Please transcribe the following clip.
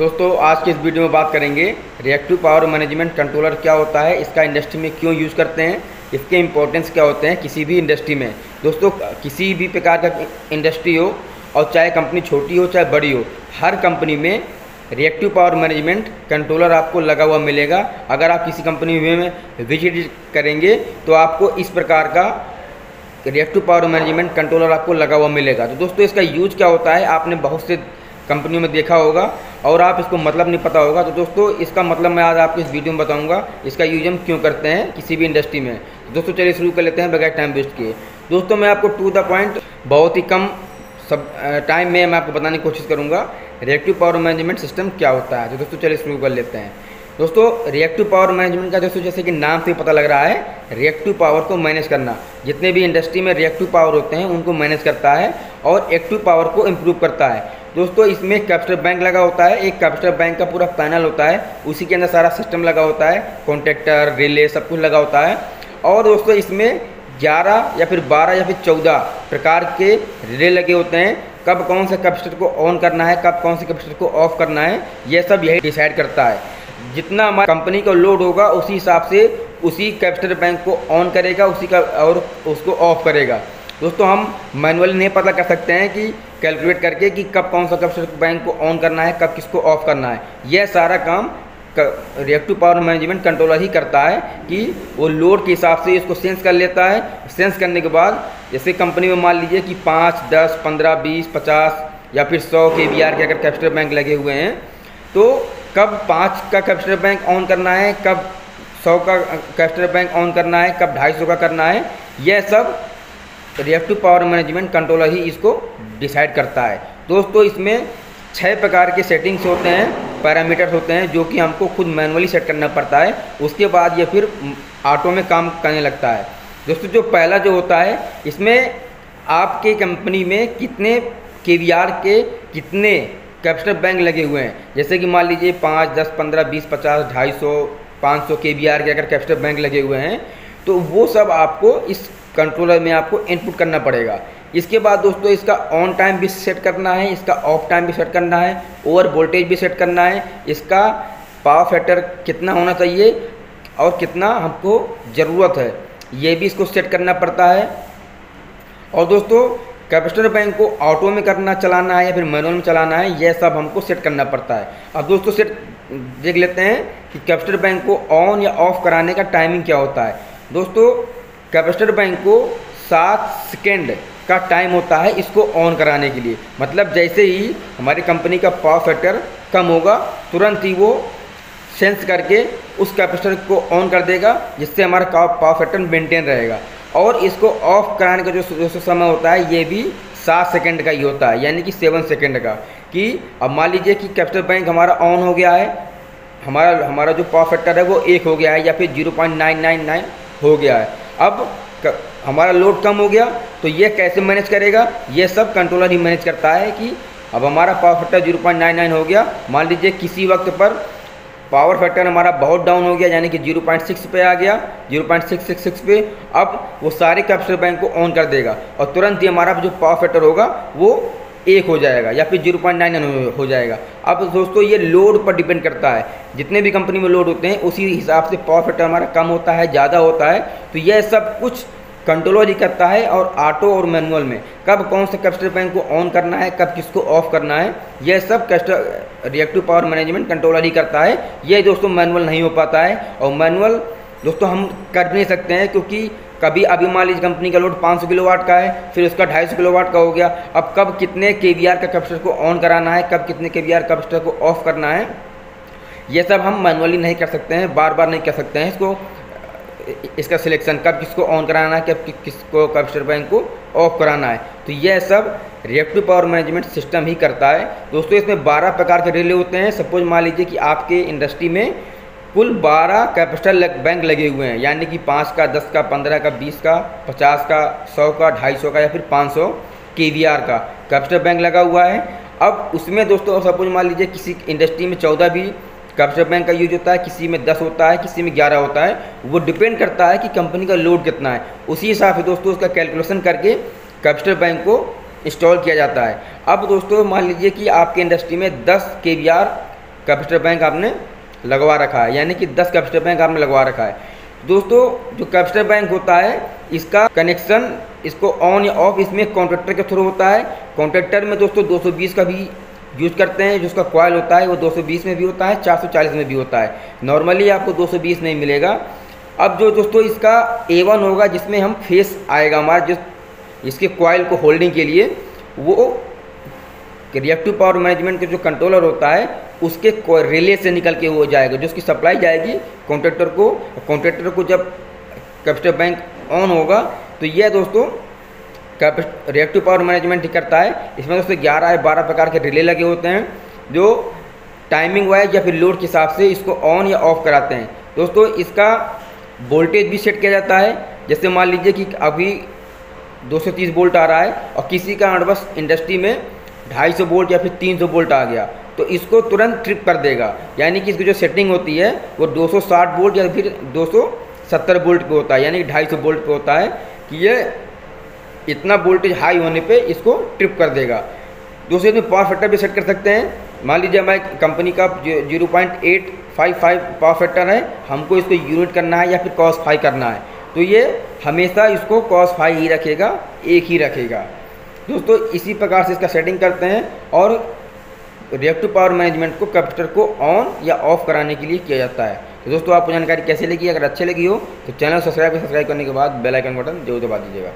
दोस्तों आज की इस वीडियो में बात करेंगे रिएक्टिव पावर मैनेजमेंट कंट्रोलर क्या होता है, इसका इंडस्ट्री में क्यों यूज़ करते हैं, इसके इंपॉर्टेंस क्या होते हैं किसी भी इंडस्ट्री में। दोस्तों किसी भी प्रकार का इंडस्ट्री हो और चाहे कंपनी छोटी हो चाहे बड़ी हो, हर कंपनी में रिएक्टिव पावर मैनेजमेंट कंट्रोलर आपको लगा हुआ मिलेगा। अगर आप किसी कंपनी में विजिट करेंगे तो आपको इस प्रकार का रिएक्टिव पावर मैनेजमेंट कंट्रोलर आपको लगा हुआ मिलेगा। तो दोस्तों इसका यूज क्या होता है आपने बहुत से कंपनियों में देखा होगा और आप इसको मतलब नहीं पता होगा। तो दोस्तों इसका मतलब मैं आज आपको इस वीडियो में बताऊंगा, इसका यूज हम क्यों करते हैं किसी भी इंडस्ट्री में। तो दोस्तों चलिए शुरू कर लेते हैं बगैर टाइम वेस्ट किए। दोस्तों मैं आपको टू द पॉइंट बहुत ही कम टाइम में मैं आपको बताने की कोशिश करूँगा रिएक्टिव पावर मैनेजमेंट सिस्टम क्या होता है। तो दोस्तों चलिए शुरू कर लेते हैं। दोस्तों रिएक्टिव पावर मैनेजमेंट का दोस्तों जैसे कि नाम से पता लग रहा है, रिएक्टिव पावर को मैनेज करना। जितने भी इंडस्ट्री में रिएक्टिव पावर होते हैं उनको मैनेज करता है और एक्टिव पावर को इम्प्रूव करता है। दोस्तों इसमें कैपिटल बैंक लगा होता है, एक कैपिटल बैंक का पूरा पैनल होता है, उसी के अंदर सारा सिस्टम लगा होता है, कॉन्ट्रैक्टर रिले सब कुछ लगा होता है। और दोस्तों इसमें 11 या फिर 12 या फिर 14 प्रकार के रिले लगे होते हैं। कब कौन से कैपेसिटर को ऑन करना है, कब कौन से कैपेसिटर को ऑफ करना है, यह सब यही डिसाइड करता है। जितना हमारी कंपनी का लोड होगा उसी हिसाब से उसी कैपेसिटर बैंक को ऑन करेगा, उसी का और उसको ऑफ करेगा। दोस्तों हम मैनुअली नहीं पता कर सकते हैं कि कैलकुलेट करके कि कब कौन सा कैपेसिटर बैंक को ऑन करना है, कब किसको ऑफ करना है। यह सारा काम रिएक्टिव पावर मैनेजमेंट कंट्रोलर ही करता है कि वो लोड के हिसाब से इसको सेंस कर लेता है। सेंस करने के बाद जैसे कंपनी में मान लीजिए कि 5, 10, 15, 20, 50 या फिर 100 kVAR के अगर कैपेसिटर बैंक लगे हुए हैं तो कब 5 का कैपेसिटर बैंक ऑन करना है, कब 100 का कैपेसिटर बैंक ऑन करना है, कब 250 का करना है, यह सब रिएक्टिव पावर मैनेजमेंट कंट्रोलर ही इसको डिसाइड करता है। दोस्तों इसमें 6 प्रकार के सेटिंग्स होते हैं, पैरामीटर्स होते हैं जो कि हमको खुद मैनुअली सेट करना पड़ता है। उसके बाद ये फिर ऑटो में काम करने लगता है। दोस्तों जो पहला जो होता है इसमें आपके कंपनी में कितने kVAR के कितने कैपेसिटर बैंक लगे हुए हैं। जैसे कि मान लीजिए 5, 10, 15, 20, 50, 250, 500 kVAR के अगर कैपेसिटर बैंक लगे हुए हैं तो वो सब आपको इस कंट्रोलर में आपको इनपुट करना पड़ेगा। इसके बाद दोस्तों इसका ऑन टाइम भी सेट करना है, इसका ऑफ टाइम भी सेट करना है, ओवर वोल्टेज भी सेट करना है, इसका पावर फैक्टर कितना होना चाहिए और कितना हमको ज़रूरत है ये भी इसको सेट करना पड़ता है। और दोस्तों कैपेसिटर बैंक को ऑटो में करना चलाना है या फिर मैनुअल में चलाना है, यह सब हमको सेट करना पड़ता है। अब दोस्तों सेट देख लेते हैं कि कैपेसिटर बैंक को ऑन या ऑफ कराने का टाइमिंग क्या होता है। दोस्तों कैपेसिटर बैंक को 7 सेकेंड का टाइम होता है इसको ऑन कराने के लिए। मतलब जैसे ही हमारी कंपनी का पावर फैक्टर कम होगा तुरंत ही वो सेंस करके उस कैपेसिटर को ऑन कर देगा, जिससे हमारा पावर फैक्टर मेंटेन रहेगा। और इसको ऑफ कराने का जो समय होता है ये भी 7 सेकेंड का ही होता है, यानी कि 7 सेकेंड का। कि अब मान लीजिए कि कैपेसिटर बैंक हमारा ऑन हो गया है, हमारा जो पावर फैक्टर है वो 1 हो गया है या फिर 0.999 हो गया है। अब हमारा लोड कम हो गया तो ये कैसे मैनेज करेगा, ये सब कंट्रोलर ही मैनेज करता है। कि अब हमारा पावर फैक्टर 0.99 हो गया, मान लीजिए किसी वक्त पर पावर फैक्टर हमारा बहुत डाउन हो गया यानी कि 0.6 पे आ गया, 0.666 पे, अब वो सारे कैपेसिटर बैंक को ऑन कर देगा और तुरंत ही हमारा जो पावर फैक्टर होगा वो 1 हो जाएगा या फिर 0.99 हो जाएगा। अब दोस्तों ये लोड पर डिपेंड करता है, जितने भी कंपनी में लोड होते हैं उसी हिसाब से पावर फैक्टर हमारा कम होता है ज़्यादा होता है। तो यह सब कुछ कंट्रोलर ही करता है। और ऑटो और मैनुअल में कब कौन से कैपेसिटर बैंक को ऑन करना है, कब किसको ऑफ करना है, यह सब रिएक्टिव पावर मैनेजमेंट कंट्रोलर ही करता है। ये दोस्तों मैनुअल नहीं हो पाता है और मैनुअल दोस्तों हम कर भी नहीं सकते हैं, क्योंकि कभी अभी मान लीजिए कंपनी का लोड 500 किलोवाट का है, फिर उसका 250 किलोवाट का हो गया। अब कब कितने kVAR का कैपेसिटर को ऑन कराना है, कब कितने kVAR कैपेसिटर को ऑफ करना है, ये सब हम मैनुअली नहीं कर सकते हैं, बार बार नहीं कर सकते हैं इसको। इसका सिलेक्शन कब किसको ऑन कराना है, कब किसको कैपेसिटर बैंक को ऑफ कराना है, तो यह सब रिएक्टिव पावर मैनेजमेंट सिस्टम ही करता है। दोस्तों इसमें 12 प्रकार के रिले होते हैं। सपोज मान लीजिए कि आपके इंडस्ट्री में कुल 12 कैपेसिटर बैंक लगे हुए हैं, यानी कि 5 का, 10 का, 15 का, 20 का, 50 का, 100 का, 250 का या फिर 500 kVAR का कैपेसिटर बैंक लगा हुआ है। अब उसमें दोस्तों सपोज मान लीजिए किसी इंडस्ट्री में 14 भी कैपेसिटर बैंक का यूज होता है, किसी में 10 होता है, किसी में 11 होता है। वो डिपेंड करता है कि कंपनी का लोड कितना है, उसी हिसाब से दोस्तों उसका कैलकुलेशन करके कैपेसिटर बैंक को इंस्टॉल किया जाता है। अब दोस्तों मान लीजिए कि आपके इंडस्ट्री में 10 kVAR कैपेसिटर बैंक आपने लगवा रखा है, यानी कि 10 कैपेसिटर बैंक आपने लगवा रखा है। दोस्तों जो कैपेसिटर बैंक होता है इसका कनेक्शन इसको ऑन या ऑफ इसमें कॉन्ट्रैक्टर के थ्रू होता है। कॉन्ट्रैक्टर में दोस्तों 220 का भी यूज़ करते हैं, जिसका कॉयल होता है वो 220 में भी होता है, 440 में भी होता है। नॉर्मली आपको 220 में ही मिलेगा। अब जो दोस्तों इसका A1 होगा जिसमें हम फेस आएगा हमारा, जिस इसके कॉयल को होल्डिंग के लिए, वो रिएक्टिव पावर मैनेजमेंट का जो कंट्रोलर होता है उसके रिले से निकल के हो जाएगा, जो उसकी सप्लाई जाएगी कॉन्ट्रैक्टर को। कॉन्ट्रैक्टर को जब कैपेसिटर बैंक ऑन होगा तो यह दोस्तों रिएक्टिव पावर मैनेजमेंट ही करता है। इसमें दोस्तों 11 या 12 प्रकार के रिले लगे होते हैं जो टाइमिंग वाइज या फिर लोड के हिसाब से इसको ऑन या ऑफ कराते हैं। दोस्तों इसका वोल्टेज भी सेट किया जाता है। जैसे मान लीजिए कि अभी 230 वोल्ट आ रहा है और किसी का बस इंडस्ट्री में 250 वोल्ट या फिर 300 वोल्ट आ गया तो इसको तुरंत ट्रिप कर देगा, यानी कि इसकी जो सेटिंग होती है वो 260 वोल्ट या फिर 270 वोल्ट पे होता है, यानी कि 250 वोल्ट पे होता है कि ये इतना वोल्टेज हाई होने पे इसको ट्रिप कर देगा। दूसरे इसमें पावर फैक्टर भी सेट कर सकते हैं। मान लीजिए हमारी कंपनी का 0.855 पावर फैक्टर है, हमको इसको यूनिट करना है या फिर cos फाई करना है तो ये हमेशा इसको cos फाई ही रखेगा, एक ही रखेगा। दोस्तों इसी प्रकार से इसका सेटिंग करते हैं और रिएक्टिव पावर मैनेजमेंट को कैपेसिटर को ऑन या ऑफ कराने के लिए किया जाता है। तो दोस्तों आपको जानकारी कैसे लगी? अगर अच्छी लगी हो तो चैनल सब्सक्राइब करने के बाद बेल आइकन बटन जरूर दबा दीजिएगा।